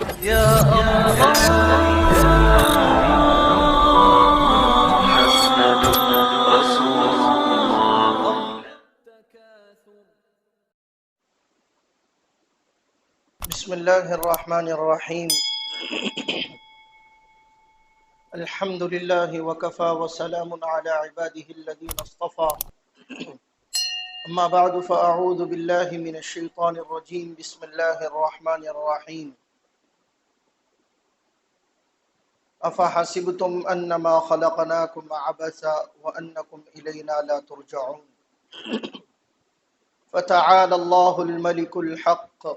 يا الله محمد رسول الله. بسم الله الرحمن الرحيم. الحمد لله وكفى وسلام على عباده الذين اصطفى. أما بعد فأعوذ بالله من الشيطان الرجيم. بسم الله الرحمن الرحيم. أفحسبتم أنما خلقناكم عبثا وأنكم إلينا لا ترجعون. فتعالى الله الملك الحق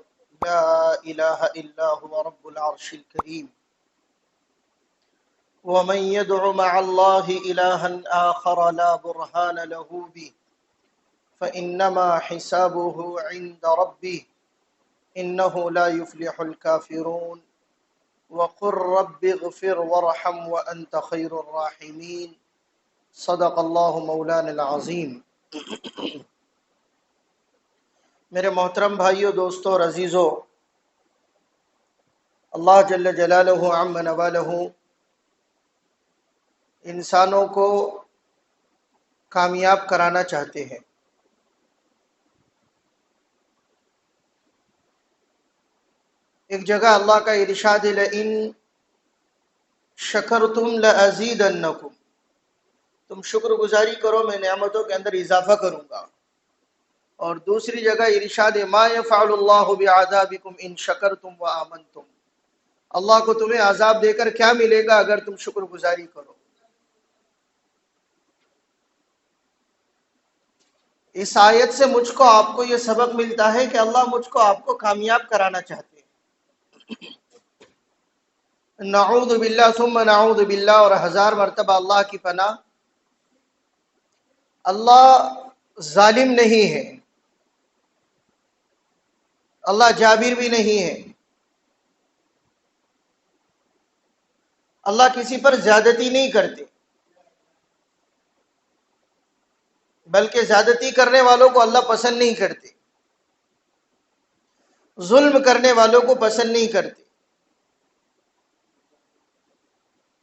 لا إله إلا هو رب العرش الكريم. ومن يدع مع الله إلها آخر لا برهان له به فإنما حسابه عند ربه إنه لا يفلح الكافرون. وقل رب اغفر وارحم وأنت خير الراحمين. صدق اللہ مولانا العظیم. میرے محترم بھائیو، دوستو اور عزیزو، اللہ جل جلالہ عم نوالہ انسانوں کو کامیاب کرانا چاہتے ہیں. ایک جگہ اللہ کا ارشاد ہے لئن شکرتم لازیدنکم، تم شکر گزاری کرو میں نعمتوں کے اندر اضافہ کروں گا. اور دوسری جگہ ارشاد ہے ما یفعل اللہ بعذابکم ان شکرتم وآمنتم، اللہ کو تمہیں عذاب دے کر کیا ملے گا اگر تم شکر گزاری کرو. اس آیت سے مجھ کو آپ کو یہ سبق ملتا ہے کہ اللہ مجھ کو آپ کو کامیاب کرانا چاہتے ہیں. نعوذ باللہ ثم نعوذ باللہ، اور ہزار مرتبہ اللہ کی پناہ. اللہ ظالم نہیں ہے، اللہ جابر بھی نہیں ہے، اللہ کسی پر زیادتی نہیں کرتے، بلکہ زیادتی کرنے والوں کو اللہ پسند نہیں کرتے، ظلم کرنے والوں کو پسند نہیں کرتے.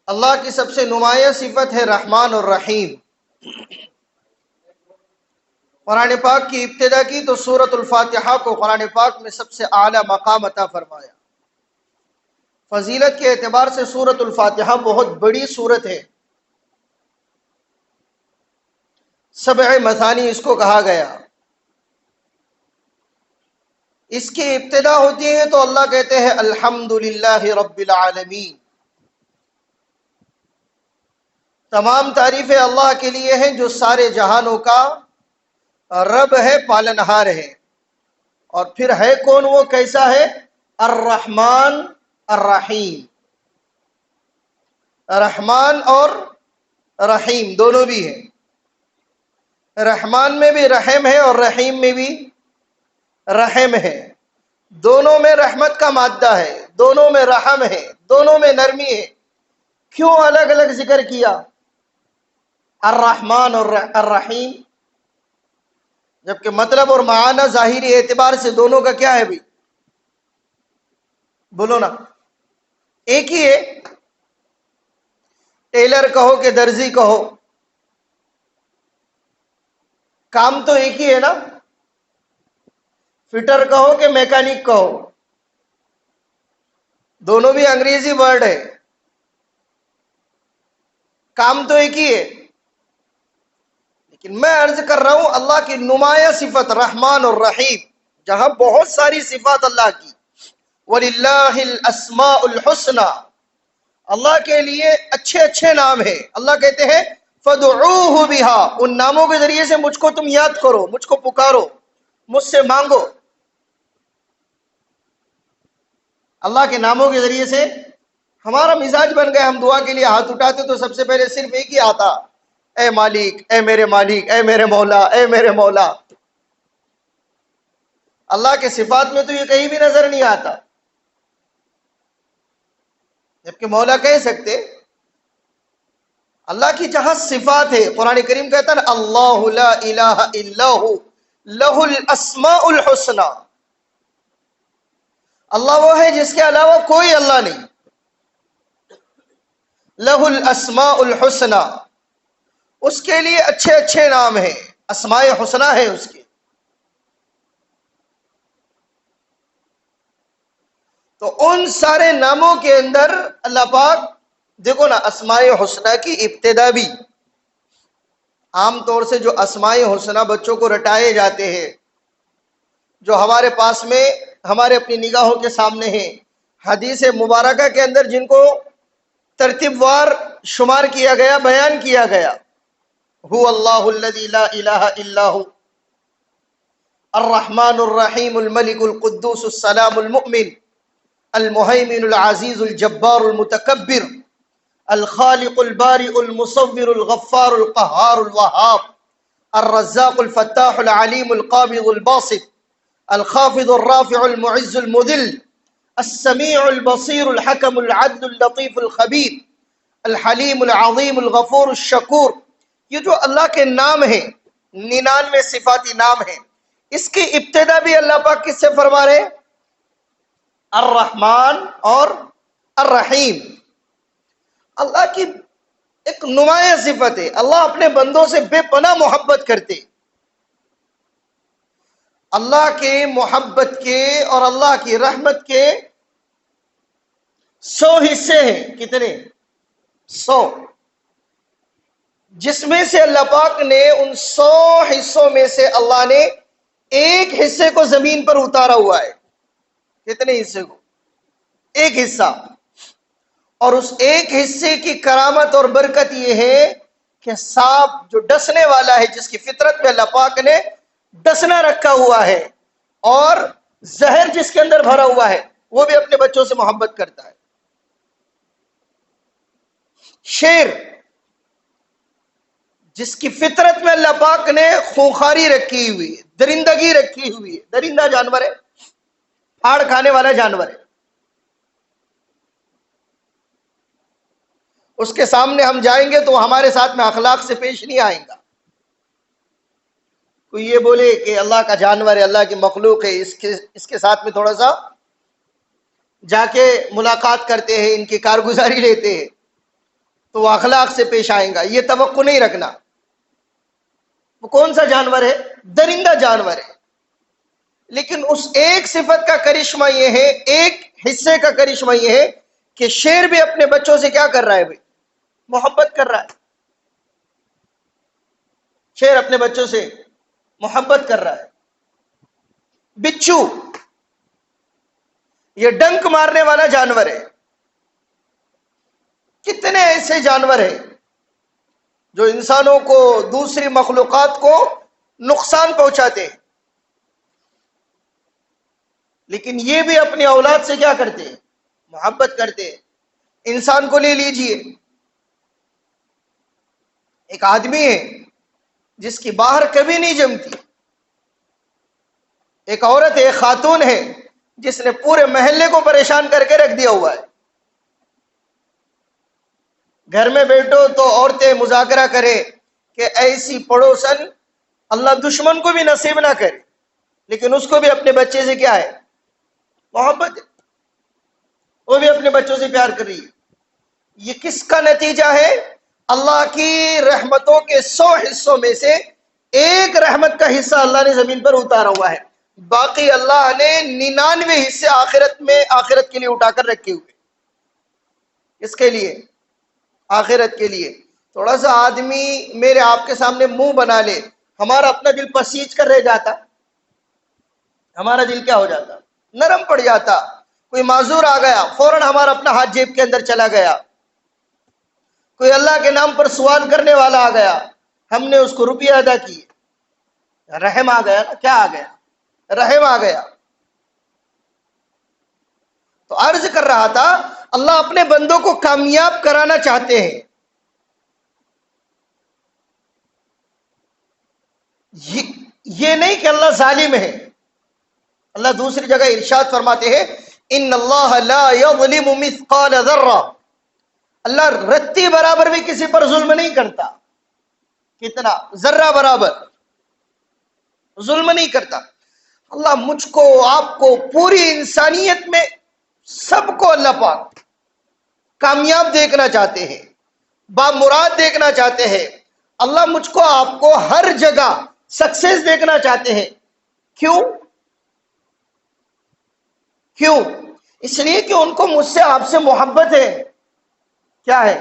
اللہ کی سب سے نمایاں صفت ہے رحمان اور رحیم. قرآن پاک کی ابتدا کی تو سورۃ الفاتحہ کو قرآن پاک میں سب سے اعلیٰ مقام عطا فرمایا. فضیلت کے اعتبار سے سورۃ الفاتحہ بہت بڑی سورت ہے. 7 مثانی اس کو کہا گیا. اس کی ابتدا ہوتی ہے تو اللہ کہتے ہیں الحمدللہ رب العالمین. تمام تعریفیں اللہ کے لیے ہیں جو سارے جہانوں کا رب ہے، پالنہار ہے. اور پھر ہے کون، وہ کیسا ہے؟ الرحمن الرحیم. رحمان اور رحیم دونوں بھی ہیں. رحمان میں بھی رحم ہے اور رحیم میں بھی رحم ہے. دونوں میں رحمت کا مادہ ہے، دونوں میں رحم ہے، دونوں میں نرمی ہے. کیوں الگ الگ ذکر کیا الرحمن اور الرحیم، جبکہ مطلب اور معنی ظاہری اعتبار سے دونوں کا کیا ہے بھی؟ بولو نا، ایک ہی ہے. ٹیلر کہو کہ درزی کہو، کام تو ایک ہی ہے نا. فٹر کہو کہ میکینک کہو، دونوں بھی انگریزی ورڈ ہے، کام تو ایک ہی ہے. لیکن میں عرض کر رہا ہوں اللہ کی نمایاں صفت رحمان اور رحیم، جہاں بہت ساری صفات اللہ کی. وَلِلَّهِ الْأَسْمَاءُ الْحُسْنَى، اللہ کے لیے اچھے اچھے نام ہیں. اللہ کہتے ہیں فَادْعُوهُ بِهَا، ان ناموں کے ذریعے سے مجھ کو تم یاد کرو، مجھ کو پکارو، مجھ سے مانگو. اللہ کے ناموں کے ذریعے سے ہمارا مزاج بن گیا، ہم دعا کے لیے ہاتھ اٹھاتے تو سب سے پہلے صرف ایک ہی آتا، اے مالک، اے میرے مالک، اے میرے مولا، اے میرے مولا. اللہ کے صفات میں تو یہ کہیں بھی نظر نہیں آتا، جبکہ مولا کہہ سکتے. اللہ کی جہاں صفات ہے، قرآن کریم کہتا ہے اللہ لا الہ الا ہو لہ الاسماء الحسنى. اللہ وہ ہے جس کے علاوہ کوئی اللہ نہیں. لہ الاسماء الحسنى، اس کے لیے اچھے اچھے نام ہیں، اسماء حسنہ ہے اس کے. تو ان سارے ناموں کے اندر اللہ پاک دیکھو نا، اسماء حسنہ کی ابتدا بھی عام طور سے جو اسماء حسنہ بچوں کو رٹائے جاتے ہیں، جو ہمارے پاس میں ہمارے اپنی نگاہوں کے سامنے ہیں، حدیث مبارکہ کے اندر جن کو ترتیب وار شمار کیا گیا، بیان کیا گیا، هو اللہ الذی لا الہ الا هو الرحمن الرحیم الملک القدوس السلام المؤمن المہیمن العزیز الجبار المتکبر الخالق البارئ المصور الغفار القہار الوہاب الرزاق الفتاح العلیم القابض الباسط الخافض الرافع المعز المذل السمیع البصیر الحکم العدل اللطیف الخبیر الحلیم العظیم الغفور الشکور. یہ جو اللہ کے نام ہیں، 99 صفاتی نام ہیں، اس کی ابتدا بھی اللہ پاک کس سے فرما رہے ہیں؟ الرحمن اور الرحیم. اللہ کی ایک نمایاں صفت ہے، اللہ اپنے بندوں سے بے پناہ محبت کرتے. اللہ کے محبت کے اور اللہ کی رحمت کے 100 حصے ہیں. کتنے؟ 100. جس میں سے اللہ پاک نے ان 100 حصوں میں سے اللہ نے ایک حصے کو زمین پر اتارا ہوا ہے. کتنے حصے کو؟ ایک حصہ. اور اس ایک حصے کی کرامت اور برکت یہ ہے کہ سانپ جو ڈسنے والا ہے، جس کی فطرت میں اللہ پاک نے ڈسنا رکھا ہوا ہے، اور زہر جس کے اندر بھرا ہوا ہے، وہ بھی اپنے بچوں سے محبت کرتا ہے. شیر جس کی فطرت میں اللہ پاک نے خونخاری رکھی ہوئی ہے، درندگی رکھی ہوئی ہے، درندہ جانور ہے، پھاڑ کھانے والا جانور ہے، اس کے سامنے ہم جائیں گے تو وہ ہمارے ساتھ میں اخلاق سے پیش نہیں آئیں گا. کوئی یہ بولے کہ اللہ کا جانور ہے، اللہ کی مخلوق ہے، اس کے ساتھ میں تھوڑا سا جا کے ملاقات کرتے ہیں، ان کی کارگزاری لیتے ہیں تو وہ اخلاق سے پیش آئیں گا، یہ توقع نہیں رکھنا. وہ کون سا جانور ہے؟ درندہ جانور ہے. لیکن اس ایک صفت کا کرشمہ یہ ہے، ایک حصے کا کرشمہ یہ ہے کہ شیر بھی اپنے بچوں سے کیا کر رہا ہے بھائی؟ محبت کر رہا ہے. شیر اپنے بچوں سے محبت کر رہا ہے. بچھو یہ ڈنک مارنے والا جانور ہے. کتنے ایسے جانور ہیں جو انسانوں کو، دوسری مخلوقات کو نقصان پہنچاتے ہیں، لیکن یہ بھی اپنی اولاد سے کیا کرتے ہیں؟ محبت کرتے ہیں. انسان کو لے لیجئے، ایک آدمی ہے جس کی باہر کبھی نہیں جمتی، ایک عورت ہے، ایک خاتون ہے جس نے پورے محلے کو پریشان کر کے رکھ دیا ہوا ہے. گھر میں بیٹھو تو عورتیں مذاکرہ کرے کہ ایسی پڑوسن اللہ دشمن کو بھی نصیب نہ کرے، لیکن اس کو بھی اپنے بچے سے کیا ہے؟ محبت ہے، وہ بھی اپنے بچوں سے پیار کر رہی ہے. یہ کس کا نتیجہ ہے؟ اللہ کی رحمتوں کے 100 حصوں میں سے ایک رحمت کا حصہ اللہ نے زمین پر اتارا ہوا ہے، باقی اللہ نے 99 حصے آخرت کے لیے اٹھا کر رکھے ہوئے. اس کے لیے آخرت کے لیے. تھوڑا سا آدمی میرے آپ کے سامنے منہ بنا لے، ہمارا اپنا دل پسیج کر رہ جاتا، ہمارا دل کیا ہو جاتا؟ نرم پڑ جاتا. کوئی معذور آ گیا، فوراً ہمارا اپنا ہاتھ جیب کے اندر چلا گیا. کوئی اللہ کے نام پر سوال کرنے والا آ گیا، ہم نے اس کو روپیہ ادا کیے، رحم آ گیا نا. کیا آ گیا؟ رحم آ گیا. تو عرض کر رہا تھا، اللہ اپنے بندوں کو کامیاب کرانا چاہتے ہیں. یہ نہیں کہ اللہ ظالم ہے. اللہ دوسری جگہ ارشاد فرماتے ہیں، ان اللہ لا یظلم مثقال ذرہ، اللہ رتی برابر بھی کسی پر ظلم نہیں کرتا. کتنا؟ ذرہ برابر ظلم نہیں کرتا. اللہ مجھ کو، آپ کو، پوری انسانیت میں سب کو اللہ پاک کامیاب دیکھنا چاہتے ہیں، بامراد دیکھنا چاہتے ہیں۔ اللہ مجھ کو، آپ کو ہر جگہ سکسیس دیکھنا چاہتے ہیں۔ کیوں؟ کیوں؟ اس لیے کہ ان کو مجھ سے، آپ سے محبت ہے۔ کیا ہے؟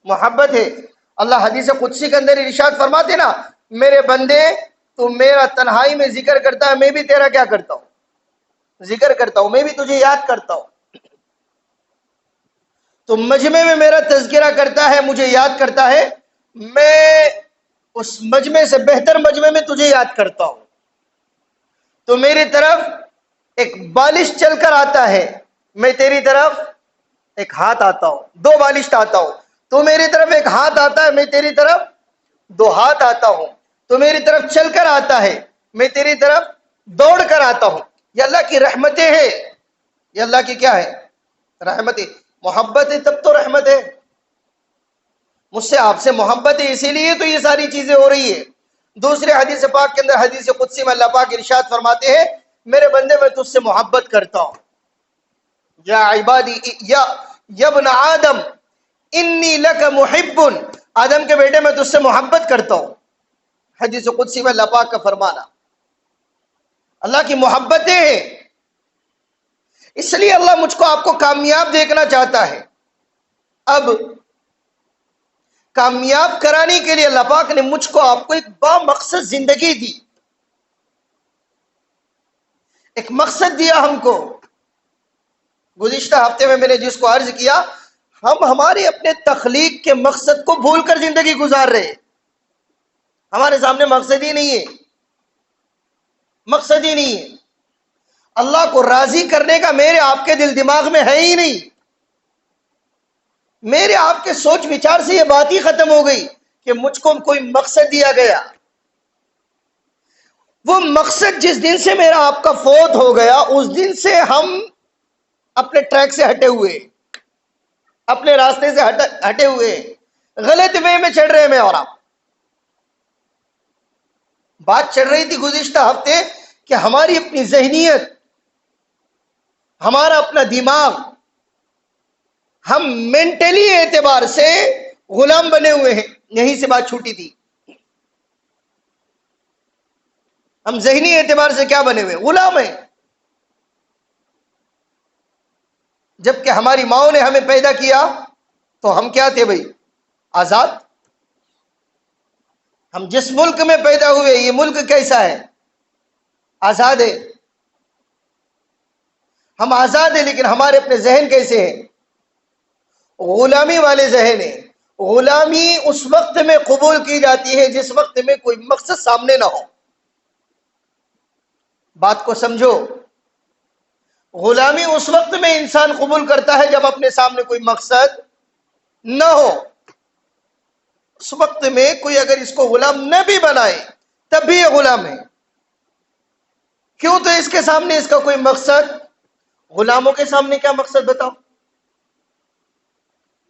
محبت ہے۔ اللہ حدیث قدسی کے اندر ارشاد فرماتے نا، میرے بندے تو میرا تنہائی میں ذکر کرتا ہے، میں بھی تیرا کیا کرتا ہوں؟ ذکر کرتا ہوں، میں بھی تجھے یاد کرتا ہوں۔ تو مجمع میں میرا تذکرہ کرتا ہے، مجھے یاد کرتا ہے، میں اس مجمع سے بہتر مجمع میں تجھے یاد کرتا ہوں۔ تو میری طرف ایک بالش چل کر آتا ہے، میں تیری طرف ایک ہاتھ آتا ہوں، دو بالش آتا ہوں۔ تو میری طرف ایک ہاتھ آتا ہے، میں تیری طرف دو ہاتھ آتا ہوں۔ تو میری طرف چل کر آتا ہے، میں تیری طرف دوڑ کر آتا ہوں۔ یہ اللہ کی رحمتیں ہیں، یہ اللہ کی کیا ہے؟ رحمتیں۔ محبت ہے تب تو رحمت ہے۔ مجھ سے، آپ سے محبت ہے، اسی لیے تو یہ ساری چیزیں ہو رہی ہے۔ دوسرے حدیث پاک کے اندر، حدیث قدسی میں اللہ پاک ارشاد فرماتے ہیں، میرے بندے میں تجھ سے محبت کرتا ہوں۔ یا عبادی یا ابن آدم انی لک محب، آدم کے بیٹے میں تجھ سے محبت کرتا ہوں۔ حدیث قدسی میں اللہ پاک کا فرمانا، اللہ کی محبتیں ہیں۔ اس لیے اللہ مجھ کو، آپ کو کامیاب دیکھنا چاہتا ہے۔ اب کامیاب کرانے کے لیے اللہ پاک نے مجھ کو، آپ کو ایک با مقصد زندگی دی، ایک مقصد دیا ہم کو۔ گزشتہ ہفتے میں نے جس کو عرض کیا، ہم ہمارے اپنے تخلیق کے مقصد کو بھول کر زندگی گزار رہے ہیں۔ ہمارے سامنے مقصد ہی نہیں ہے، مقصد ہی نہیں ہے۔ اللہ کو راضی کرنے کا میرے آپ کے دل دماغ میں ہے ہی نہیں۔ میرے آپ کے سوچ وچار سے یہ بات ہی ختم ہو گئی کہ مجھ کو کوئی مقصد دیا گیا۔ وہ مقصد جس دن سے میرا آپ کا فوت ہو گیا، اس دن سے ہم اپنے ٹریک سے ہٹے ہوئے، اپنے راستے سے ہٹے ہوئے، غلط وے میں چڑھ رہے میں اور آپ۔ بات چل رہی تھی گزشتہ ہفتے کہ ہماری اپنی ذہنیت، ہمارا اپنا دماغ، ہم مینٹلی اعتبار سے غلام بنے ہوئے ہیں۔ یہیں سے بات چھوٹی تھی۔ ہم ذہنی اعتبار سے کیا بنے ہوئے؟ غلام ہیں۔ جبکہ ہماری ماؤں نے ہمیں پیدا کیا تو ہم کیا تھے بھائی؟ آزاد۔ ہم جس ملک میں پیدا ہوئے، یہ ملک کیسا ہے؟ آزاد ہے۔ ہم آزاد ہیں، لیکن ہمارے اپنے ذہن کیسے ہیں؟ غلامی والے ذہن ہیں۔ غلامی اس وقت میں قبول کی جاتی ہے جس وقت میں کوئی مقصد سامنے نہ ہو۔ بات کو سمجھو، غلامی اس وقت میں انسان قبول کرتا ہے جب اپنے سامنے کوئی مقصد نہ ہو۔ اس وقت میں کوئی اگر اس کو غلام نہ بھی بنائے تب بھی یہ غلام ہے۔ کیوں؟ تو اس کے سامنے اس کا کوئی مقصد۔ غلاموں کے سامنے کیا مقصد بتاؤ؟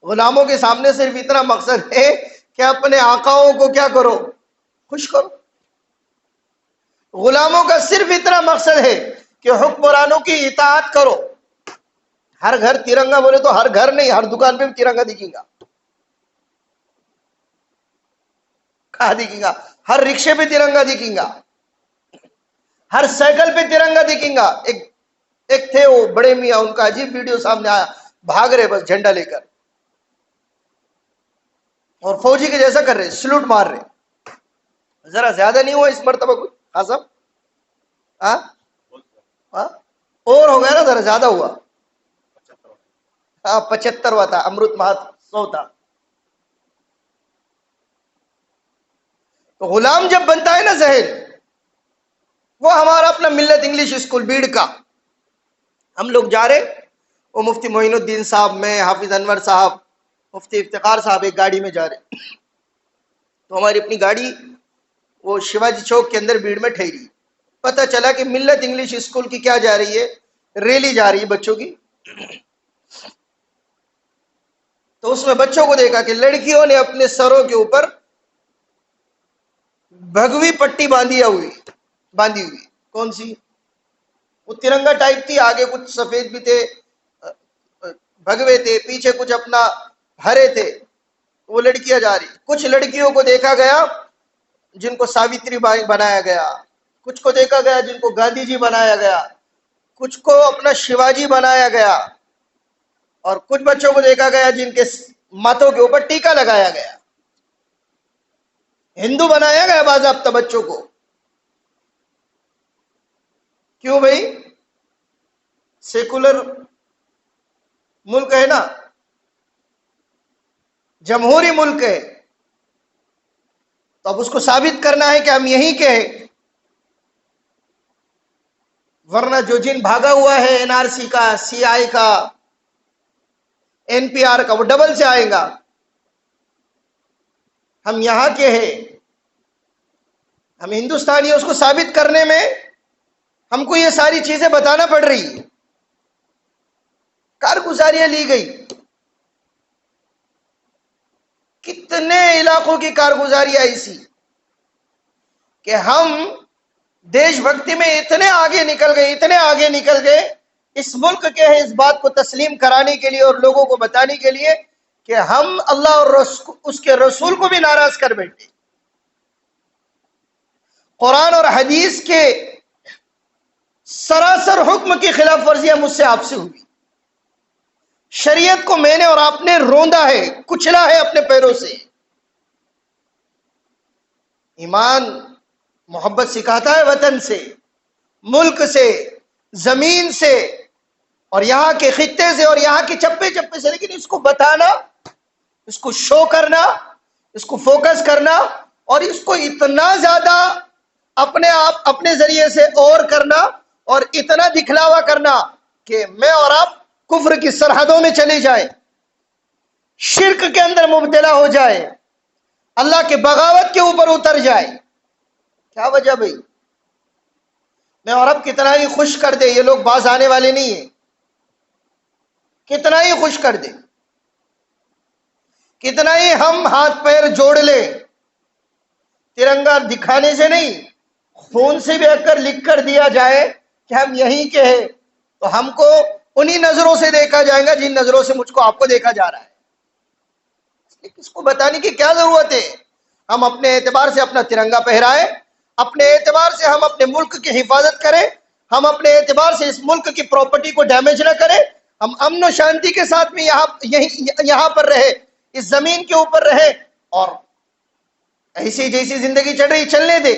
غلاموں کے سامنے صرف اتنا مقصد ہے کہ اپنے آقاؤں کو کیا کرو؟ خوش کرو۔ غلاموں کا صرف اتنا مقصد ہے کہ حکمرانوں کی اطاعت کرو۔ ہر گھر ترنگا بولے تو ہر گھر نہیں، ہر دکان پہ بھی ترنگا دکھے گا۔ کہاں دکھے گا؟ ہر رکشے پہ ترنگا دکھے گا، ہر سائیکل پہ ترنگا دکھے گا۔ ایک تھے وہ بڑے میاں، ان کا عجیب ویڈیو سامنے آیا، بھاگ رہے بس جھنڈا لے کر، اور فوجی کے جیسا کر رہے، سلوٹ مار رہے۔ ذرا زیادہ نہیں ہوا اس مرتبہ کوئی خاصا؟ اور ہو گیا نا، ذرا زیادہ ہوا۔ 75واں تھا، امرت مہوتسو تھا۔ تو غلام جب بنتا ہے نا ذہن، وہ ہمارا اپنا ملت انگلش اسکول بیڑ کا، ہم لوگ جا رہے، وہ مفتی معین الدین صاحب، میں، حافظ انور صاحب، مفتی افتخار صاحب ایک گاڑی میں جا رہے۔ تو ہماری اپنی گاڑی وہ شیواجی چوک کے اندر بھیڑ میں ٹھہری۔ پتہ چلا کہ ملت انگلش اسکول کی کیا جا رہی ہے؟ ریلی جا رہی ہے بچوں کی۔ تو اس میں بچوں کو دیکھا کہ لڑکیوں نے اپنے سروں کے اوپر بھگوی پٹی باندھی ہوئی۔ کون سی؟ وہ ترنگا ٹائپ تھی، آگے کچھ سفید بھی تھے، بھگوے تھے، پیچھے کچھ اپنا ہرے تھے، وہ لڑکیاں جا رہی. کچھ لڑکیوں کو دیکھا گیا جن کو ساوتری بائی بنایا گیا، کچھ کو دیکھا گیا جن کو گاندھی جی بنایا گیا، کچھ کو اپنا شیواجی بنایا گیا، اور کچھ بچوں کو دیکھا گیا جن کے ماتھوں کے اوپر ٹیکا لگایا گیا. ہندو بنایا گیا باضابطہ بچوں کو. کیوں بھائی؟ سیکولر ملک ہے نا، جمہوری ملک ہے، تو اب اس کو ثابت کرنا ہے کہ ہم یہیں کے ہیں. ورنہ جو جن بھاگا ہوا ہے این آر سی کا، سی آئی کا، این پی آر کا، وہ ڈبل سے آئے گا. ہم یہاں کے ہیں، ہم ہندوستانی ہیں، اس کو ثابت کرنے میں ہم کو یہ ساری چیزیں بتانا پڑ رہی ہے. کارگزاریاں لی گئی، کتنے علاقوں کی کارگزاری ایسی کہ ہم دیش بھکتی میں اتنے آگے نکل گئے، اتنے آگے نکل گئے، اس ملک کے ہیں اس بات کو تسلیم کرانے کے لیے اور لوگوں کو بتانے کے لیے کہ ہم اللہ اور اس کے رسول کو بھی ناراض کر بیٹھے. قرآن اور حدیث کے سراسر حکم کی خلاف ورزیاں مجھ سے آپ سے ہوئی. شریعت کو میں نے اور آپ نے روندا ہے، کچلا ہے اپنے پیروں سے. ایمان محبت سکھاتا ہے وطن سے، ملک سے، زمین سے، اور یہاں کے خطے سے، اور یہاں کے چپے چپے سے، لیکن اس کو بتانا، اس کو شو کرنا، اس کو فوکس کرنا، اور اس کو اتنا زیادہ اپنے آپ اپنے ذریعے سے اور کرنا، اور اتنا دکھلاوا کرنا کہ میں اور آپ کفر کی سرحدوں میں چلے جائیں، شرک کے اندر مبتلا ہو جائے، اللہ کے بغاوت کے اوپر اتر جائے. کیا وجہ بھائی؟ میں اور اب کتنا ہی خوش کر دے، یہ لوگ باز آنے والے نہیں ہیں. کتنا ہی خوش کر دے، کتنا ہی ہم ہاتھ پیر جوڑ لیں، ترنگا دکھانے سے نہیں، خون سے بھی اگر لکھ کر دیا جائے کہ ہم یہیں کے ہیں، تو ہم کو انہی نظروں سے دیکھا جائے گا جن نظروں سے مجھ کو آپ کو دیکھا جا رہا ہے. اس کو بتانے کی کیا ضرورت ہے؟ ہم اپنے اعتبار سے اپنا ترنگا پہرائیں، اپنے اعتبار سے ہم اپنے ملک کی حفاظت کریں، ہم اپنے اعتبار سے اس ملک کی پراپرٹی کو ڈیمیج نہ کریں، ہم امن و شانتی کے ساتھ میں یہاں پر رہے، اس زمین کے اوپر رہے، اور ایسی جیسی زندگی چل رہی چلنے دے.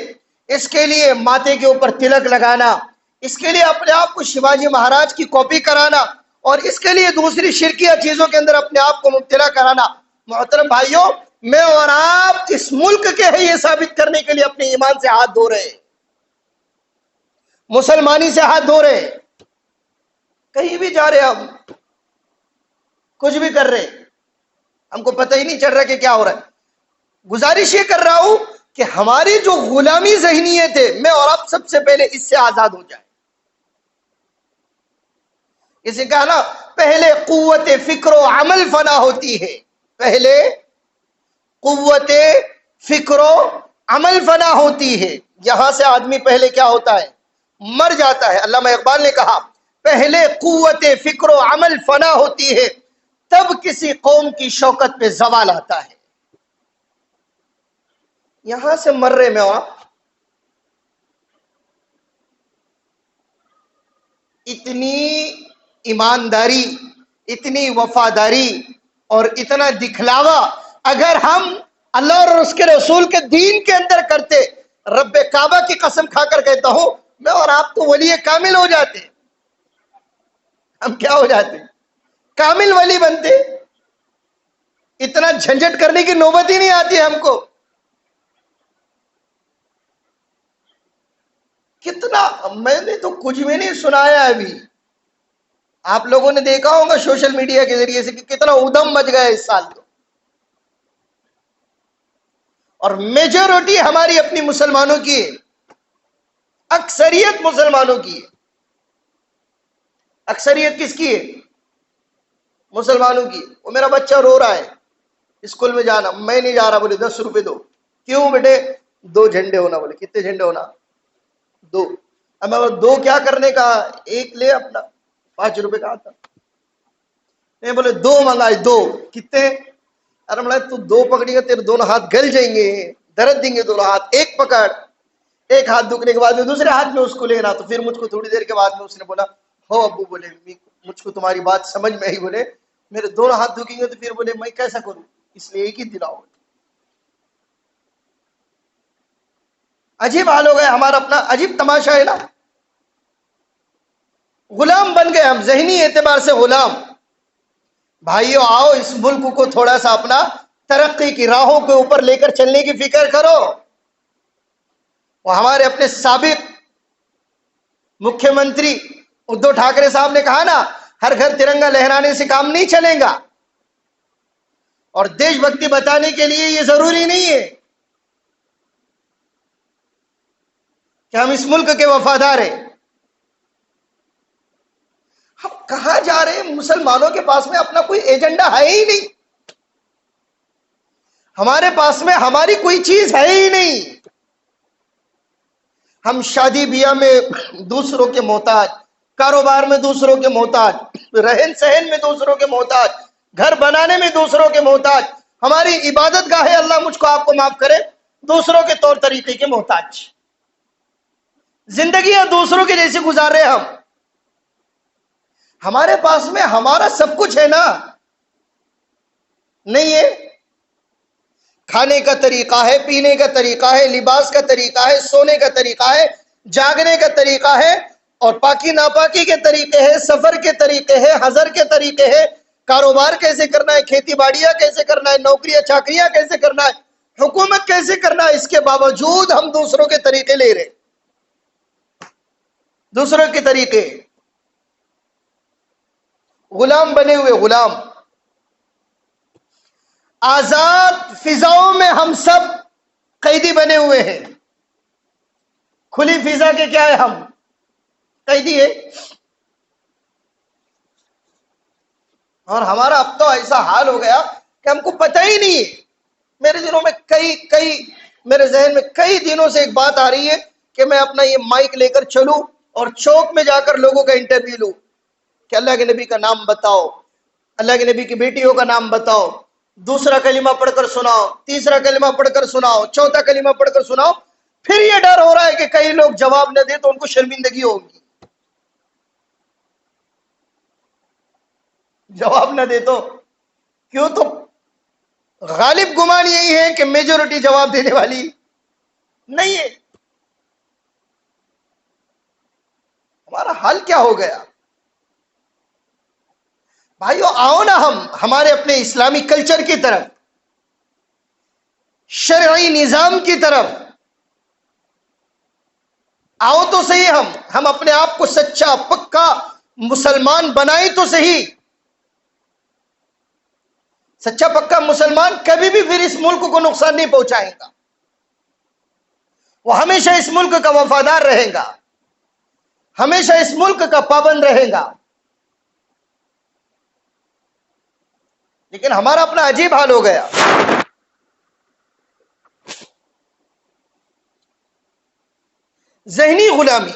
اس کے لیے ماتھے کے اوپر تلک لگانا، اس کے لیے اپنے آپ کو شیواجی مہاراج کی کاپی کرانا، اور اس کے لیے دوسری شرکیہ چیزوں کے اندر اپنے آپ کو مبتلا کرانا. محترم بھائیوں، میں اور آپ اس ملک کے ہیں یہ ثابت کرنے کے لیے اپنے ایمان سے ہاتھ دھو رہے، مسلمانی سے ہاتھ دھو رہے، کہیں بھی جا رہے، ہم کچھ بھی کر رہے، ہم کو پتہ ہی نہیں چل رہا کہ کیا ہو رہا ہے. گزارش یہ کر رہا ہوں کہ ہماری جو غلامی ذہنیت ہے، میں اور آپ سب سے پہلے اس سے آزاد ہو جائیں. کسی کہا نا، پہلے قوت فکر و عمل فنا ہوتی ہے، پہلے قوت فکر و عمل فنا ہوتی ہے. یہاں سے آدمی پہلے کیا ہوتا ہے؟ مر جاتا ہے. علامہ اقبال نے کہا پہلے قوت فکر و عمل فنا ہوتی ہے، تب کسی قوم کی شوکت پہ زوال آتا ہے. یہاں سے مر رہے میں آپ، اتنی ایمانداری، اتنی وفاداری اور اتنا دکھلاوا اگر ہم اللہ اور اس کے رسول کے دین کے اندر کرتے، رب کعبہ کی قسم کھا کر کہتا ہوں، میں اور آپ تو ولی کامل ہو جاتے. ہم کیا ہو جاتے؟ کامل ولی بنتے. اتنا جھنجٹ کرنے کی نوبت ہی نہیں آتی ہم کو. کتنا میں نے تو کچھ بھی نہیں سنایا ابھی. آپ لوگوں نے دیکھا ہوگا سوشل میڈیا کے ذریعے سے کہ کتنا ادھم مچ گیا اس سال تو، اور میجورٹی ہماری اپنی مسلمانوں کی ہے، اکثریت مسلمانوں کی ہے. اکثریت کس کی ہے؟ مسلمانوں کی. وہ میرا بچہ رو رہا ہے اسکول میں جانا، میں نہیں جا رہا، بولے 10 روپے دو. کیوں بیٹے؟ 2 جھنڈے ہونا. بولے کتنے جھنڈے ہونا؟ 2. اب میں بولا 2 کیا کرنے کا، 1 لے اپنا 5 روپے کا آتا. نہیں بولے 2 منگائے 2 کتنے. ارے بولا تو 2 پکڑی گا تیرے دونوں ہاتھ گل جائیں گے، درد دیں گے دونوں ہاتھ. 1 پکڑ، 1 ہاتھ دکھنے کے بعد میں دوسرے ہاتھ میں اس کو لینا. تو پھر مجھ کو تھوڑی دیر کے بعد میں اس نے بولا ہو ابو، بولے مجھ کو تمہاری بات سمجھ میں آئی، بولے میرے دونوں ہاتھ دکھیں گے تو پھر بولے میں کیسا کروں، اس لیے 1 ہی دلاؤ. عجیب حال ہو گیا ہمارا اپنا، عجیب تماشا ہے نا. غلام بن گئے ہم، ذہنی اعتبار سے غلام. بھائیو آؤ اس ملک کو تھوڑا سا اپنا ترقی کی راہوں کے اوپر لے کر چلنے کی فکر کرو. وہ ہمارے اپنے سابق مکھیہ منتری ادھو ٹھاکرے صاحب نے کہا نا، ہر گھر ترنگا لہرانے سے کام نہیں چلے گا، اور دیش بھکتی بتانے کے لیے یہ ضروری نہیں ہے کہ ہم اس ملک کے وفادار ہیں. ہم کہاں جا رہے ہیں؟ مسلمانوں کے پاس میں اپنا کوئی ایجنڈا ہے ہی نہیں، ہمارے پاس میں ہماری کوئی چیز ہے ہی نہیں. ہم شادی بیاہ میں دوسروں کے محتاج، کاروبار میں دوسروں کے محتاج، رہن سہن میں دوسروں کے محتاج، گھر بنانے میں دوسروں کے محتاج. ہماری عبادت گاہ ہے، اللہ مجھ کو آپ کو معاف کرے، دوسروں کے طور طریقے کے محتاج. زندگیاں دوسروں کے جیسے گزار رہے ہم. ہمارے پاس میں ہمارا سب کچھ ہے نا، نہیں ہے. کھانے کا طریقہ ہے، پینے کا طریقہ ہے، لباس کا طریقہ ہے، سونے کا طریقہ ہے، جاگنے کا طریقہ ہے، اور پاکی ناپاکی کے طریقے ہیں، سفر کے طریقے ہیں، حضر کے طریقے ہیں، کاروبار کیسے کرنا ہے، کھیتی باڑیاں کیسے کرنا ہے، نوکریاں چاکریاں کیسے کرنا ہے، حکومت کیسے کرنا ہے. اس کے باوجود ہم دوسروں کے طریقے لے رہے، دوسروں کے طریقے. غلام بنے ہوئے غلام. آزاد فضاؤں میں ہم سب قیدی بنے ہوئے ہیں. کھلی فضا کے کیا ہے، ہم قیدی ہے. اور ہمارا اب تو ایسا حال ہو گیا کہ ہم کو پتہ ہی نہیں ہے. میرے دنوں میں میرے ذہن میں کئی دنوں سے ایک بات آ رہی ہے کہ میں اپنا یہ مائک لے کر چلوں اور چوک میں جا کر لوگوں کا انٹرویو لوں کہ اللہ کے نبی کا نام بتاؤ، اللہ کے نبی کی بیٹیوں کا نام بتاؤ، دوسرا کلمہ پڑھ کر سناؤ، تیسرا کلمہ پڑھ کر سناؤ، چوتھا کلمہ پڑھ کر سناؤ. پھر یہ ڈر ہو رہا ہے کہ کئی لوگ جواب نہ دیں تو ان کو شرمندگی ہوگی. جواب نہ دے تو کیوں؟ تو غالب گمان یہی ہے کہ میجورٹی جواب دینے والی نہیں ہے. ہمارا حال کیا ہو گیا؟ بھائیو آؤ نا ہمارے اپنے اسلامی کلچر کی طرف، شرعی نظام کی طرف آؤ تو صحیح. ہم اپنے آپ کو سچا پکا مسلمان بنائیں تو صحیح. سچا پکا مسلمان کبھی بھی پھر اس ملک کو نقصان نہیں پہنچائے گا، وہ ہمیشہ اس ملک کا وفادار رہے گا، ہمیشہ اس ملک کا پابند رہے گا. لیکن ہمارا اپنا عجیب حال ہو گیا. ذہنی غلامی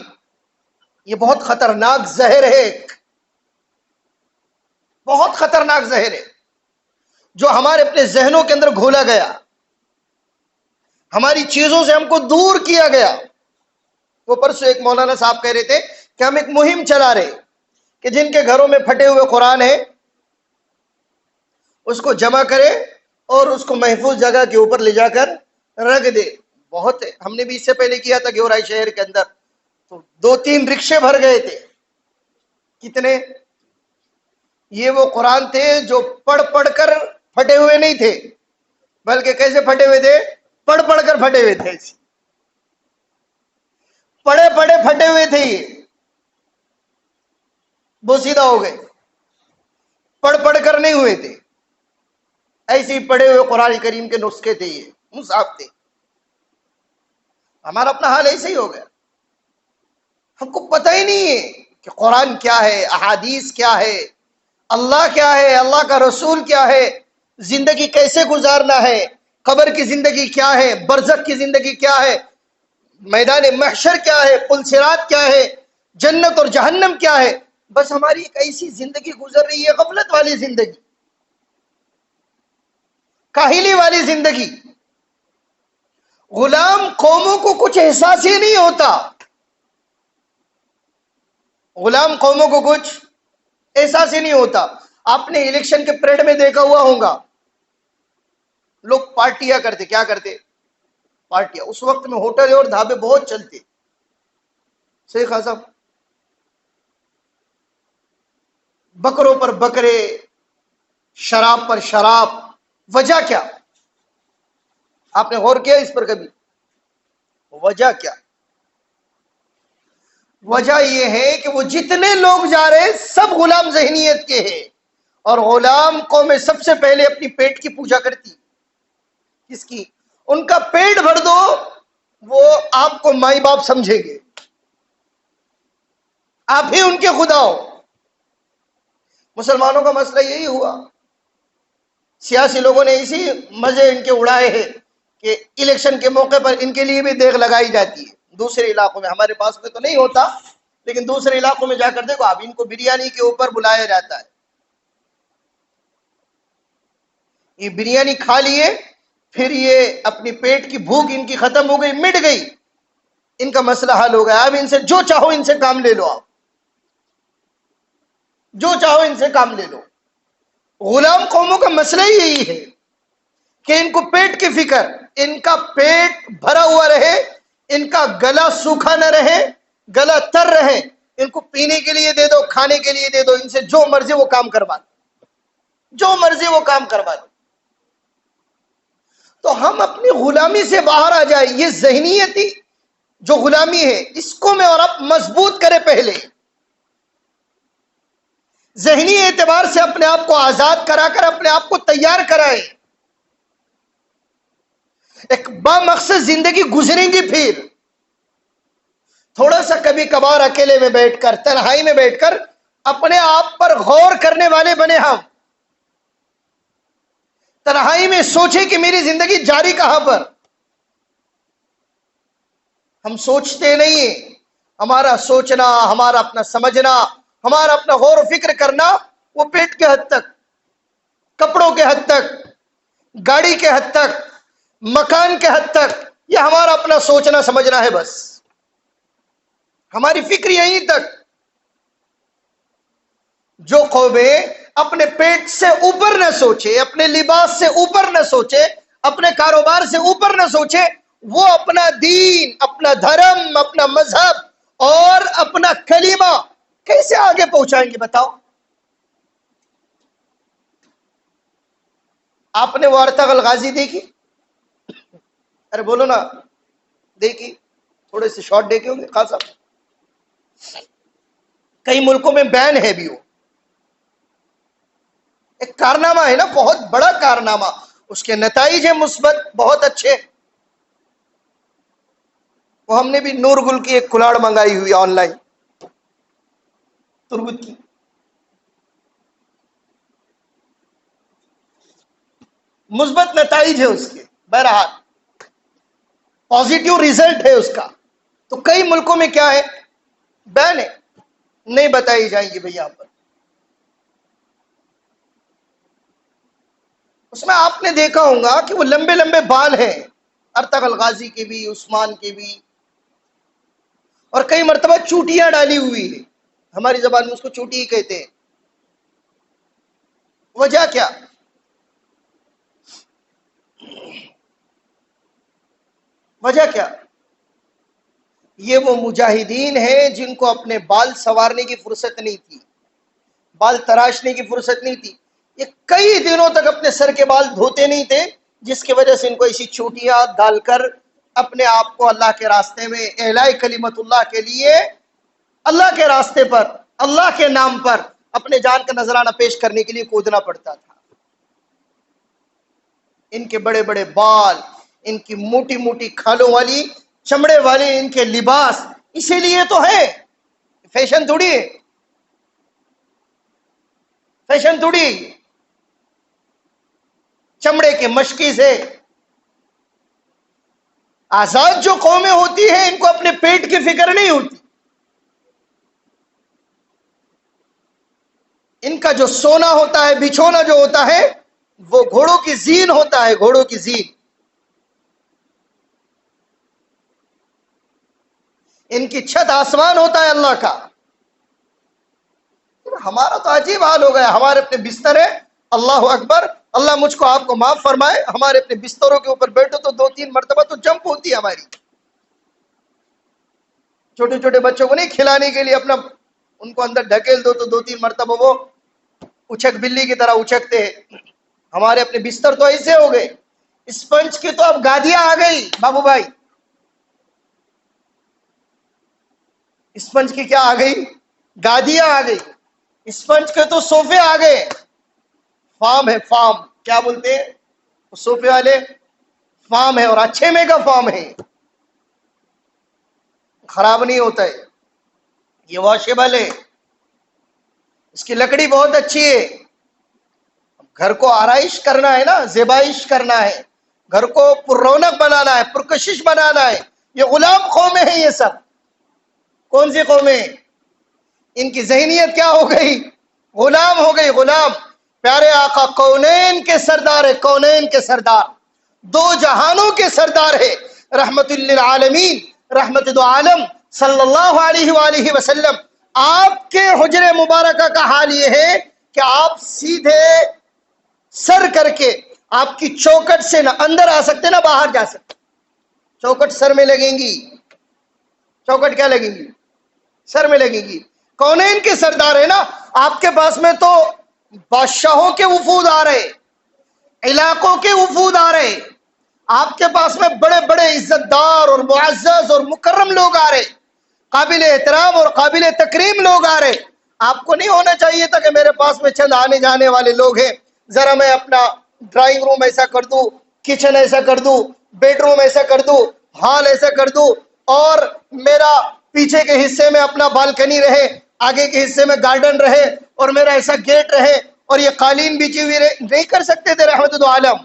یہ بہت خطرناک زہر ہے، بہت خطرناک زہر ہے جو ہمارے اپنے ذہنوں کے اندر گھولا گیا، ہماری چیزوں سے ہم کو دور کیا گیا. وہ پرسوں ایک مولانا صاحب کہہ رہے تھے کہ ہم ایک مہم چلا رہے کہ جن کے گھروں میں پھٹے ہوئے قرآن ہیں اس کو جمع کرے اور اس کو محفوظ جگہ کے اوپر لے جا کر رکھ دے. بہت ہے، ہم نے بھی اس سے پہلے کیا تھا گیورائی شہر کے اندر، تو 2-3 رکشے بھر گئے تھے. کتنے؟ یہ وہ قرآن تھے جو پڑھ پڑھ کر پھٹے ہوئے نہیں تھے، بلکہ کیسے پھٹے ہوئے تھے؟ پڑھ پڑھ کر پھٹے ہوئے تھے، پڑھے پڑھے پھٹے ہوئے تھے. یہ بوسیدہ ہو گئے، پڑھ پڑھ کر نہیں ہوئے تھے، ایسے ہی پڑھے ہوئے قرآن کریم کے نسخے تھے، یہ مصحف تھے. ہمارا اپنا حال ایسے ہی ہو گیا. ہم کو پتہ ہی نہیں ہے کہ قرآن کیا ہے، احادیث کیا ہے، اللہ کیا ہے، اللہ کا رسول کیا ہے، زندگی کیسے گزارنا ہے، قبر کی زندگی کیا ہے، برزخ کی زندگی کیا ہے. میدان محشر کیا ہے، پل صراط کیا ہے، جنت اور جہنم کیا ہے. بس ہماری ایک ایسی زندگی گزر رہی ہے، غفلت والی زندگی، کاہلی والی زندگی. غلام قوموں کو کچھ احساس ہی نہیں ہوتا، غلام قوموں کو کچھ احساس ہی نہیں ہوتا. آپ نے الیکشن کے پریڈ میں دیکھا ہوا ہوگا، لوگ پارٹیاں کرتے. کیا کرتے؟ پارٹیاں. اس وقت میں ہوٹل اور ڈھابے بہت چلتے. صحیح خان صاحب، بکروں پر بکرے، شراب پر شراب. وجہ کیا؟ آپ نے غور کیا اس پر کبھی؟ وجہ کیا؟ وجہ یہ ہے کہ وہ جتنے لوگ جا رہے ہیں سب غلام ذہنیت کے ہیں، اور غلام قوم سب سے پہلے اپنی پیٹ کی پوجا کرتی. کس کی؟ ان کا پیٹ بھر دو، وہ آپ کو مائی باپ سمجھیں گے، آپ ہی ان کے خدا ہو. مسلمانوں کا مسئلہ یہی ہوا. سیاسی لوگوں نے اسی مزے ان کے اڑائے ہیں کہ الیکشن کے موقع پر ان کے لیے بھی دیغ لگائی جاتی ہے. دوسرے علاقوں میں، ہمارے پاس میں تو نہیں ہوتا، لیکن دوسرے علاقوں میں جا کر دیکھو آپ، ان کو بریانی کے اوپر بلایا جاتا ہے. یہ بریانی کھا لیے، پھر یہ اپنی پیٹ کی بھوک ان کی ختم ہو گئی، مٹ گئی، ان کا مسئلہ حل ہو گیا. اب ان سے جو چاہو ان سے کام لے لو، آپ جو چاہو ان سے کام لے لو. غلام قوموں کا مسئلہ ہی یہی ہے کہ ان کو پیٹ کی فکر، ان کا پیٹ بھرا ہوا رہے، ان کا گلا سوکھا نہ رہے، گلا تر رہے. ان کو پینے کے لیے دے دو، کھانے کے لیے دے دو، ان سے جو مرضی وہ کام کروا دو، جو مرضی وہ کام کروا دو. تو ہم اپنی غلامی سے باہر آ جائیں. یہ ذہنیتی جو غلامی ہے اس کو میں اور آپ مضبوط کرے. پہلے ذہنی اعتبار سے اپنے آپ کو آزاد کرا کر اپنے آپ کو تیار کرائیں. ایک بامقصد زندگی گزریں گی. پھر تھوڑا سا کبھی کبھار اکیلے میں بیٹھ کر، تنہائی میں بیٹھ کر اپنے آپ پر غور کرنے والے بنے. ہم تنہائی میں سوچیں کہ میری زندگی جاری کہاں پر. ہم سوچتے نہیں ہیں. ہمارا سوچنا، ہمارا اپنا سمجھنا، ہمارا اپنا غور و فکر کرنا وہ پیٹ کے حد تک، کپڑوں کے حد تک، گاڑی کے حد تک، مکان کے حد تک. یہ ہمارا اپنا سوچنا سمجھنا ہے. بس ہماری فکر یہیں تک. جو قومیں اپنے پیٹ سے اوپر نہ سوچے، اپنے لباس سے اوپر نہ سوچے، اپنے کاروبار سے اوپر نہ سوچے، وہ اپنا دین، اپنا دھرم، اپنا مذہب اور اپنا کلمہ کیسے آگے پہنچائیں گے؟ بتاؤ. آپ نے وہ ارطغرل غازی دیکھی؟ ارے بولو نا. دیکھی؟ تھوڑے سے شارٹ دیکھے ہوں گے خاصا. کئی ملکوں میں بین ہے بھی. وہ ایک کارنامہ ہے نا، بہت بڑا کارنامہ. اس کے نتائج ہیں مثبت، بہت اچھے. وہ ہم نے بھی نور گل کی ایک کلاڑ منگائی ہوئی آن لائن، تربت کی. مثبت نتائج ہے اس کے، بہرحال پازیٹیو ریزلٹ ہے اس کا. تو کئی ملکوں میں کیا ہے؟ بین ہے. نہیں بتائی جائیں گی بھئی یہاں پر. اس میں آپ نے دیکھا ہوگا کہ وہ لمبے لمبے بال ہیں، ارطغرل غازی کے بھی، عثمان کے بھی. اور کئی مرتبہ چوٹیاں ڈالی ہوئی ہے. ہماری زبان میں اس کو چوٹی ہی کہتے ہیں. وجہ کیا؟ وجہ کیا؟ یہ وہ مجاہدین ہیں جن کو اپنے بال سنوارنے کی فرصت نہیں تھی، بال تراشنے کی فرصت نہیں تھی. یہ کئی دنوں تک اپنے سر کے بال دھوتے نہیں تھے، جس کی وجہ سے ان کو ایسی چوٹیاں ڈال کر اپنے آپ کو اللہ کے راستے میں، اعلاء کلمت اللہ کے لیے، اللہ کے راستے پر، اللہ کے نام پر اپنے جان کا نذرانہ پیش کرنے کے لیے کودنا پڑتا تھا. ان کے بڑے بڑے بال، ان کی موٹی موٹی کھالوں والی، چمڑے والے ان کے لباس، اسی لیے تو ہے. فیشن تھوڑی ہے، فیشن تھوڑی. چمڑے کے مشکی سے آزاد جو قومیں ہوتی ہیں ان کو اپنے پیٹ کی فکر نہیں ہوتی. ان کا جو سونا ہوتا ہے، بچھونا جو ہوتا ہے، وہ گھوڑوں کی زین ہوتا ہے، گھوڑوں کی زین. ان کی چھت آسمان ہوتا ہے اللہ کا. ہمارا تو عجیب حال ہو گیا. ہمارے اپنے بستر ہے، اللہ اکبر، اللہ مجھ کو آپ کو معاف فرمائے، ہمارے اپنے بستروں کے اوپر بیٹھو تو 2-3 مرتبہ تو جمپ ہوتی ہے ہماری. چھوٹے چھوٹے بچوں کو نہیں کھلانے کے لیے اپنا ان کو اندر ڈھکیل دو تو 2-3 مرتبہ وہ اچھک بلی کی طرح اچھکتے ہیں. ہمارے اپنے بستر تو ایسے ہو گئے. اسپنج کی تو اب گادیاں آ گئی بابو بھائی. اسپنج کی کیا آ گئی؟ گادیاں آ گئی. اسپنج کے تو صوفے آ گئے. فارم ہے، فارم کیا بولتے ہیں صوفے والے؟ فارم ہے، اور اچھے میں کا فارم ہے، خراب نہیں ہوتا ہے، یہ واشیبل ہے، اس کی لکڑی بہت اچھی ہے. گھر کو آرائش کرنا ہے نا، زیبائش کرنا ہے، گھر کو پر رونق بنانا ہے، پرکشش بنانا ہے. یہ غلام قومیں ہیں یہ سب. کون سی قومیں؟ ان کی ذہنیت کیا ہو گئی؟ غلام ہو گئی، غلام. پیارے آقا کونین کے سردار ہے، کونین کے سردار، 2 جہانوں کے سردار ہے، رحمت للعالمین، رحمت دو عالم صلی اللہ علیہ وآلہ وسلم. آپ کے حجر مبارکہ کا حال یہ ہے کہ آپ سیدھے سر کر کے آپ کی چوکٹ سے نہ اندر آ سکتے نہ باہر جا سکتے. چوکٹ سر میں لگیں گی. چوکٹ کیا لگیں گی؟ سر میں لگیں گی. کونین کے سردار ہے نا. آپ کے پاس میں تو بادشاہوں کے وفود آ رہے، علاقوں کے وفود آ رہے، آپ کے پاس میں بڑے بڑے عزت دار اور معزز اور مکرم لوگ آ رہے، قابل احترام اور قابل تکریم لوگ آ رہے. آپ کو نہیں ہونا چاہیے تھا کہ میرے پاس میں چند آنے جانے والے لوگ ہیں، ذرا میں اپنا ڈرائنگ روم ایسا کر دوں، کچن ایسا کر دوں، بیڈ روم ایسا کر دوں، ہال ایسا کر دوں، اور میرا پیچھے کے حصے میں اپنا بالکنی رہے، آگے کے حصے میں گارڈن رہے، اور میرا ایسا گیٹ رہے، اور یہ قالین بچھی ہوئی رہے. نہیں کر سکتے تھے رحمت دو عالم.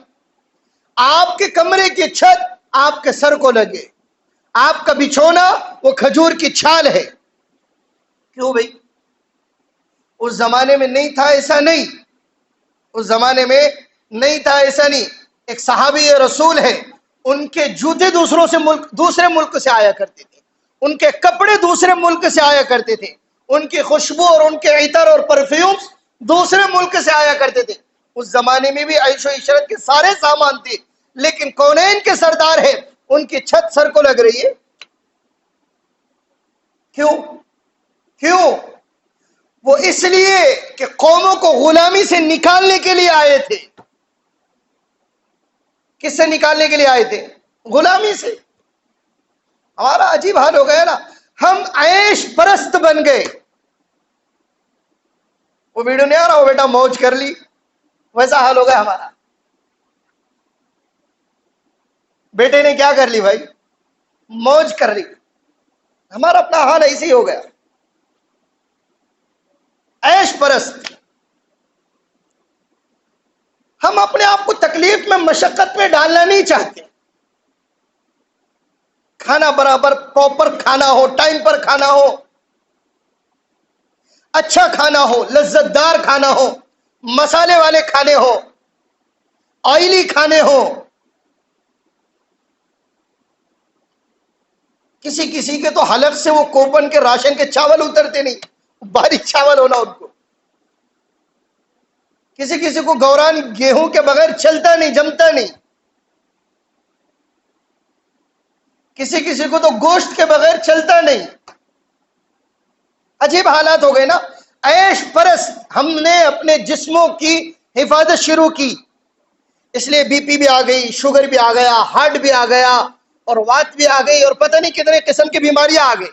آپ کے کمرے کی چھت آپ کے سر کو لگے، آپ کا بچھونا وہ کھجور کی چھال ہے. کیوں بھائی؟ اس زمانے میں نہیں تھا ایسا؟ نہیں، اس زمانے میں نہیں تھا ایسا نہیں. ایک صحابی رسول ہے، ان کے جوتے دوسرے ملک سے آیا کرتے تھے، ان کے کپڑے دوسرے ملک سے آیا کرتے تھے، ان کی خوشبو اور ان کے عطر اور پرفیومز دوسرے ملک سے آیا کرتے تھے. اس زمانے میں بھی عیش و عشرت کے سارے سامان تھے، لیکن کونین کے سردار ہے، ان کی چھت سر کو لگ رہی ہے. کیوں؟ وہ اس لیے کہ قوموں کو غلامی سے نکالنے کے لیے آئے تھے. کس سے نکالنے کے لیے آئے تھے؟ غلامی سے. ہمارا عجیب حال ہو گیا نا، ہم عیش پرست بن گئے. وہ ویڈیو نہیں آ رہا، وہ بیٹا موج کر لی، ویسا حال ہو گیا ہمارا. بیٹے نے کیا کر لی بھائی؟ موج کر لی. ہمارا اپنا حال ایسے ہی ہو گیا، عیش پرست. ہم اپنے آپ کو تکلیف میں، مشقت میں ڈالنا نہیں چاہتے. کھانا برابر پراپر کھانا ہو، ٹائم پر کھانا ہو، اچھا کھانا ہو، لذت دار کھانا ہو، مسالے والے کھانے ہو، آئلی کھانے ہو. کسی کے تو حلق سے وہ کوپن کے راشن کے چاول اترتے نہیں، باریک چاول ہونا ان کو. کسی کو گوران گیہوں کے بغیر چلتا نہیں، جمتا نہیں. کسی کو تو گوشت کے بغیر چلتا نہیں. عجیب حالات ہو گئے نا. عیش پرست. ہم نے اپنے جسموں کی حفاظت شروع کی، اس لیے بی پی بھی آ گئی، شوگر بھی آ گیا، ہارٹ بھی آ گیا، اور وات بھی آ گئی، اور پتہ نہیں کتنے قسم کی بیماریاں آ گئی.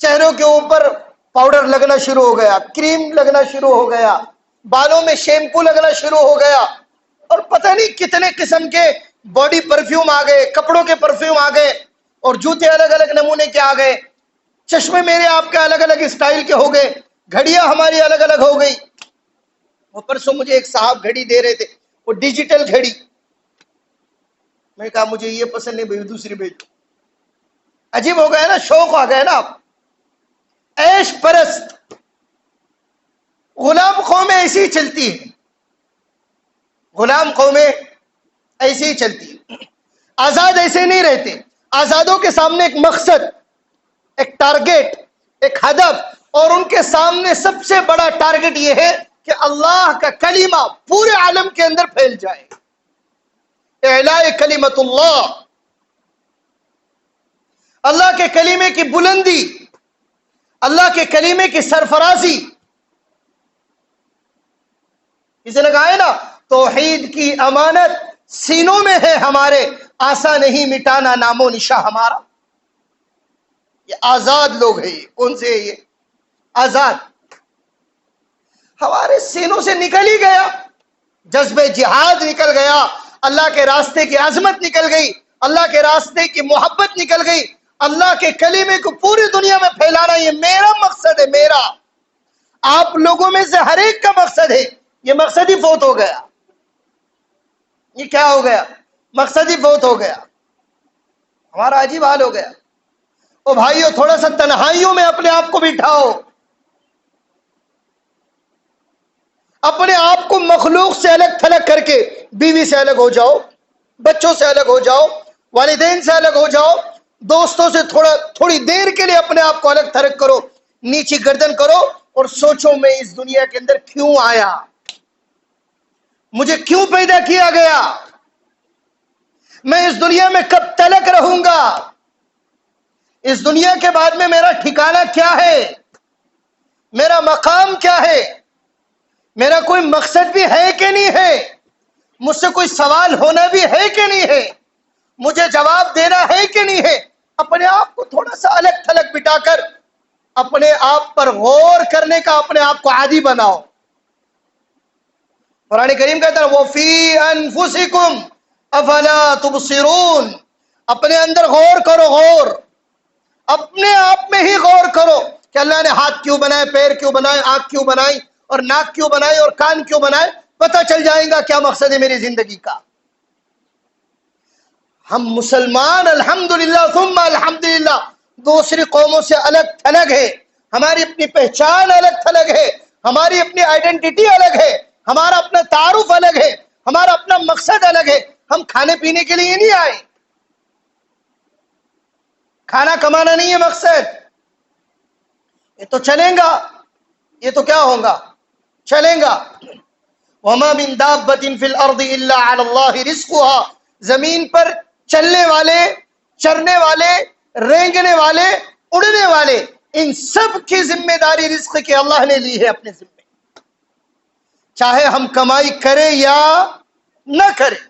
چہروں کے اوپر پاؤڈر لگنا شروع ہو گیا، کریم لگنا شروع ہو گیا، بالوں میں شیمپو لگنا شروع ہو گیا، اور پتہ نہیں کتنے قسم کے باڈی پرفیوم آ گئے، کپڑوں کے پرفیوم آ گئے، اور جوتے الگ الگ نمونے کے آ گئے، چشمے میرے آپ کے الگ الگ اسٹائل کے ہو گئے، گھڑیاں ہماری الگ الگ ہو گئی. وہ پرسوں مجھے ایک صاحب گھڑی دے رہے تھے، وہ ڈیجیٹل گھڑی. میں نے کہا مجھے یہ پسند نہیں بھائی دوسری بھیجو. عجیب ہو گیا نا, شوق آ گیا نا. آپ عیش پرست. غلام قومیں ایسی ہی چلتی ہیں, غلام قومیں ایسی ہی چلتی ہیں. آزاد ایسے نہیں رہتے. آزادوں کے سامنے ایک مقصد, ایک ٹارگیٹ, ایک ہدف, اور ان کے سامنے سب سے بڑا ٹارگیٹ یہ ہے کہ اللہ کا کلمہ پورے عالم کے اندر پھیل جائے. اعلاء کلمت اللہ, اللہ کے کلمے کی بلندی, اللہ کے کلمے کی سرفرازی. کسی نے کہا ہے نا توحید کی امانت سینوں میں ہے ہمارے, آسا نہیں مٹانا نام و نشاں ہمارا. یہ آزاد لوگ ہیں. یہ کون سے ہیں؟ یہ آزاد. ہمارے سینوں سے نکل ہی گیا جذبہ جہاد, نکل گیا اللہ کے راستے کی عظمت, نکل گئی اللہ کے راستے کی محبت, نکل گئی اللہ کے کلمے کو پوری دنیا میں پھیلانا. یہ میرا مقصد ہے, میرا. آپ لوگوں میں سے ہر ایک کا مقصد ہے, یہ مقصد ہی فوت ہو گیا. یہ کیا ہو گیا؟ مقصد ہی فوت ہو گیا. ہمارا عجیب حال ہو گیا. او بھائیو, تھوڑا سا تنہائیوں میں اپنے آپ کو بٹھاؤ, اپنے آپ کو مخلوق سے الگ تھلگ کر کے بیوی سے الگ ہو جاؤ, بچوں سے الگ ہو جاؤ, والدین سے الگ ہو جاؤ, دوستوں سے تھوڑی دیر کے لیے اپنے آپ کو الگ تھلگ کرو, نیچی گردن کرو اور سوچو میں اس دنیا کے اندر کیوں آیا, مجھے کیوں پیدا کیا گیا, میں اس دنیا میں کب تلک رہوں گا, اس دنیا کے بعد میں میرا ٹھکانہ کیا ہے, میرا مقام کیا ہے, میرا کوئی مقصد بھی ہے کہ نہیں ہے, مجھ سے کوئی سوال ہونا بھی ہے کہ نہیں ہے, مجھے جواب دینا ہے کہ نہیں ہے. اپنے آپ کو تھوڑا سا الگ تھلگ بٹا کر اپنے آپ پر غور کرنے کا اپنے آپ کو عادی بناؤ. قرآن کریم کہتا ہے وَفِي أَنفُسِكُمْ أَفَلَا تُبْصِرُونَ, اپنے اندر غور کرو, غور اپنے آپ میں ہی غور کرو کہ اللہ نے ہاتھ کیوں بنائے, پیر کیوں بنائے, آنکھ کیوں بنائی, اور ناک کیوں بنائے, اور کان کیوں بنائے. پتہ چل جائے گا کیا مقصد ہے میری زندگی کا. ہم مسلمان الحمدللہ ثم الحمدللہ دوسری قوموں سے الگ تھلگ ہے, ہماری اپنی پہچان الگ تھلگ ہے, ہماری اپنی آئیڈینٹی الگ ہے, ہمارا اپنا تعارف الگ ہے, ہمارا اپنا مقصد الگ ہے. ہم کھانے پینے کے لیے نہیں آئے, کھانا کمانا نہیں ہے مقصد. یہ تو چلیں گا, یہ تو کیا ہوگا, چلیں گا. وَمَا مِن دَابَّةٍ فِي الْأَرْضِ إِلَّا عَلَى اللَّهِ رِزْقُهَا, زمین پر چلنے والے, چرنے والے, رینگنے والے, اڑنے والے, ان سب کی ذمہ داری رزق کی اللہ نے لی ہے اپنے ذمہ, چاہے ہم کمائی کریں یا نہ کریں.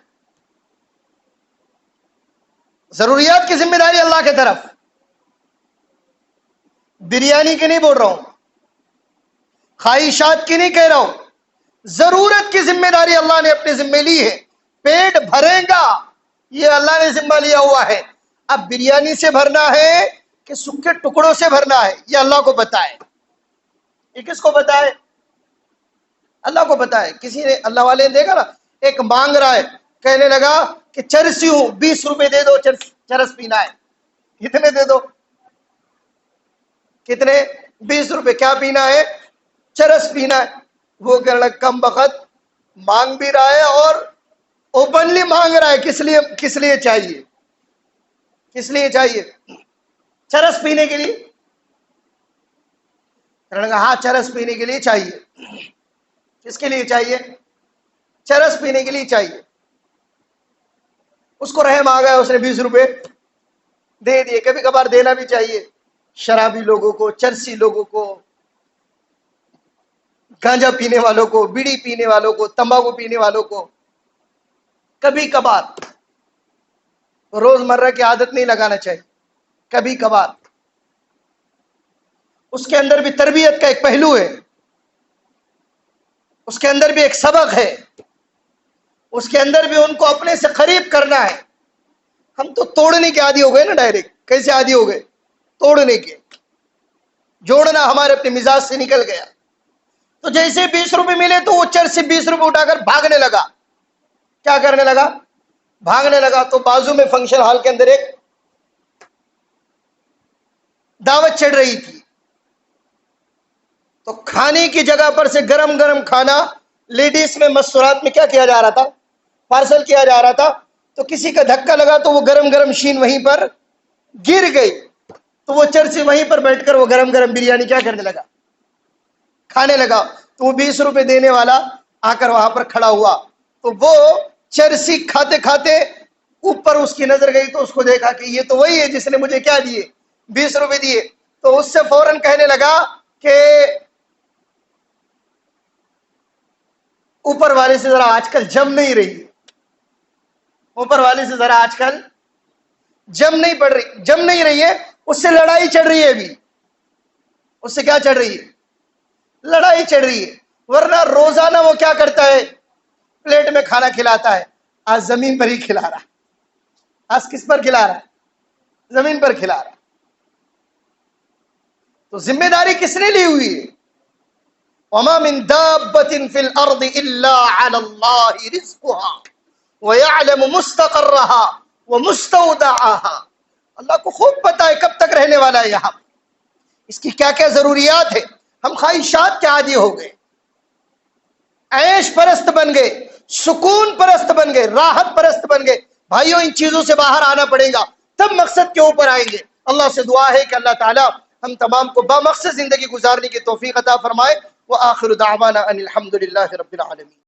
ضروریات کی ذمہ داری اللہ کی طرف. بریانی کی نہیں بول رہا ہوں, خواہشات کی نہیں کہہ رہا ہوں, ضرورت کی ذمہ داری اللہ نے اپنے ذمہ لی ہے. پیٹ بھرے گا یہ اللہ نے ذمہ لیا ہوا ہے. اب بریانی سے بھرنا ہے کہ سکے ٹکڑوں سے بھرنا ہے یہ اللہ کو پتا ہے. یہ کس کو پتا ہے؟ اللہ کو پتا ہے. کسی نے اللہ والے نے دیکھا نا, ایک مانگ رہا ہے, کہنے لگا کہ چرسی ہوں 20 روپے دے دو, چرس پینا ہے. کتنے دے دو؟ کتنے؟ 20 روپے. کیا پینا ہے؟ چرس پینا ہے. وہ کہنے لگا کم بخت مانگ بھی رہا ہے اور اوپنلی مانگ رہا ہے. کس لیے چاہیے, کس لیے چاہیے؟ چرس پینے کے لیے. کہنے لگا ہاں چرس پینے کے لیے چاہیے. کس کے لیے چاہیے؟ چرس پینے کے لیے چاہیے. اس کو رحم آ گیا, اس نے 20 روپے دے دیے. کبھی کبھار دینا بھی چاہیے شرابی لوگوں کو, چرسی لوگوں کو, گانجا پینے والوں کو, بیڑی پینے والوں کو, تمباکو پینے والوں کو. کبھی کبھار, روز مرہ کی عادت نہیں لگانا چاہیے, کبھی کبھار. اس کے اندر بھی تربیت کا ایک پہلو ہے, اس کے اندر بھی ایک سبق ہے, اس کے اندر بھی ان کو اپنے سے قریب کرنا ہے. ہم تو توڑنے کے عادی ہو گئے نا, ڈائریکٹ. کیسے عادی ہو گئے؟ توڑنے کے. جوڑنا ہمارے اپنے مزاج سے نکل گیا. تو جیسے 20 روپے ملے تو وہ چرس سے 20 روپے اٹھا کر بھاگنے لگا. کیا کرنے لگا؟ بھاگنے لگا تو بازو میں فنکشن ہال کے اندر ایک دعوت چڑھ رہی تھی، تو کھانے کی جگہ پر سے گرم گرم کھانا لیڈیز میں مستورات میں کیا کیا جا رہا تھا، پارسل کیا جا رہا تھا، تو کسی کا دھکا لگا تو وہ گرم گرم شین وہیں پر گر گئی، تو وہ چرسی وہیں پر بیٹھ کر وہ گرم گرم بریانی کیا کرنے لگا، کھانے لگا۔ تو وہ 20 روپے دینے والا آ کر وہاں پر کھڑا ہوا، تو وہ چرسی کھاتے کھاتے اوپر اس کی نظر گئی تو اس کو دیکھا کہ یہ تو وہی ہے جس نے مجھے کیا دیے، 20 روپے دیے۔ تو اس سے فوراً کہنے لگا کہ اوپر والے سے ذرا آج کل جم نہیں رہی، اوپر والے سے ذرا آج کل جم نہیں رہی ہے، اس سے لڑائی چڑھ رہی ہے، ابھی اس سے کیا چڑھ رہی ہے، لڑائی چڑھ رہی ہے۔ ورنہ روزانہ وہ کیا کرتا ہے، پلیٹ میں کھانا کھلاتا ہے، آج زمین پر ہی کھلا رہا، آج کس پر کھلا رہا، زمین پر کھلا رہا۔ تو ذمہ داری کس نے لی ہوئی ہے؟ وما من دابة في الارض الا على الله رزقها ويعلم مستقرها ومستودعها۔ اللہ کو خوب پتا ہے کب تک رہنے والا ہے یہاں، اس کی کیا کیا ضروریات ہے۔ ہم خواہشات کے عادی ہو گئے، عیش پرست بن گئے، سکون پرست بن گئے، راحت پرست بن گئے۔ بھائیوں ان چیزوں سے باہر آنا پڑے گا، تب مقصد کے اوپر آئیں گے۔ اللہ سے دعا ہے کہ اللہ تعالی ہم تمام کو بامقصد زندگی گزارنے کی توفیق عطا فرمائے۔ وآخر دعوانا ان الحمد للہ رب العالمین۔